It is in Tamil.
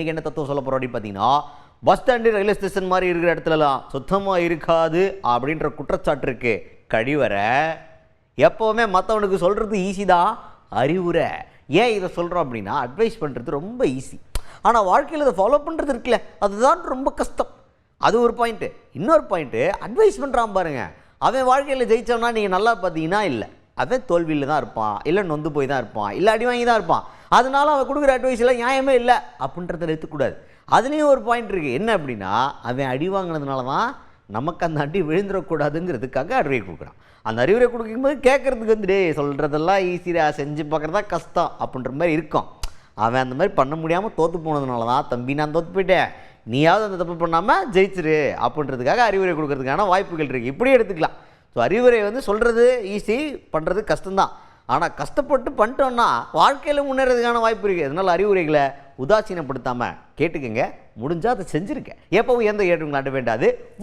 இன்றைக்கி என்ன தத்துவம் சொல்ல போகிறோம் அப்படின்னு பார்த்தீங்கன்னா, பஸ் ஸ்டாண்டு ரயில்வே ஸ்டேஷன் மாதிரி இருக்கிற இடத்துலலாம் சுத்தமாக இருக்காது அப்படின்ற குற்றச்சாட்டு இருக்கு. கழிவறை எப்போவுமே மற்றவனுக்கு சொல்கிறது ஈஸி தான், அறிவுரை. ஏன் இதை சொல்கிறோம் அப்படின்னா, அட்வைஸ் பண்ணுறது ரொம்ப ஈஸி, ஆனால் வாழ்க்கையில் இதை ஃபாலோ பண்ணுறது இருக்குல்ல, அதுதான் ரொம்ப கஷ்டம். அது ஒரு பாயிண்ட்டு. இன்னொரு பாயிண்ட்டு, அட்வைஸ் பண்ணுறான் பாருங்க, அவன் வாழ்க்கையில் ஜெயிச்சோன்னா நீங்கள் நல்லா பார்த்தீங்கன்னா இல்லை, அவன் தோல்வியில் தான் இருப்பான், இல்லை நொந்து போய் தான் இருப்பான், இல்லை அடி வாங்கி தான் இருப்பான். அதனால அவன் கொடுக்குற அட்வைஸில் நியாயமே இல்லை அப்படின்றத எடுத்துக்கூடாது. அதுலேயும் ஒரு பாயிண்ட் இருக்குது. என்ன அப்படின்னா, அவன் அடி வாங்கினதுனால தான் நமக்கு அந்த அடி விழுந்துடக்கூடாதுங்கிறதுக்காக அறிவுரை கொடுக்குறான். அந்த அறிவுரை கொடுக்கும்போது கேட்குறதுக்கு வந்துட்டு சொல்கிறதெல்லாம் ஈஸியாக செஞ்சு பார்க்குறதா கஷ்டம் அப்படின்ற மாதிரி இருக்கும். அவன் அந்த மாதிரி பண்ண முடியாமல் தோற்று போனதுனால தான், தம்பி நான் தோற்று போயிட்டேன், நீயாவது அந்த தப்பு பண்ணாமல் ஜெயிச்சிரு அப்படின்றதுக்காக அறிவுரை கொடுக்கறதுக்கான வாய்ப்புகள் இருக்குது. இப்படி எடுத்துக்கலாம். ஸோ அறிவுரை சொல்கிறது ஈஸி, பண்ணுறது கஷ்டம்தான். ஆனால் கஷ்டப்பட்டு பண்ணிட்டோன்னா வாழ்க்கையில் முன்னேறதுக்கான வாய்ப்பு இருக்குது. அதனால் அறிவுரைகளை உதாசீனப்படுத்தாமல் கேட்டுக்கங்க, முடிஞ்சால் அதை செஞ்சுருக்கேன். எப்போவும் எந்த ஏற்றங்களும் அட வேண்டாது.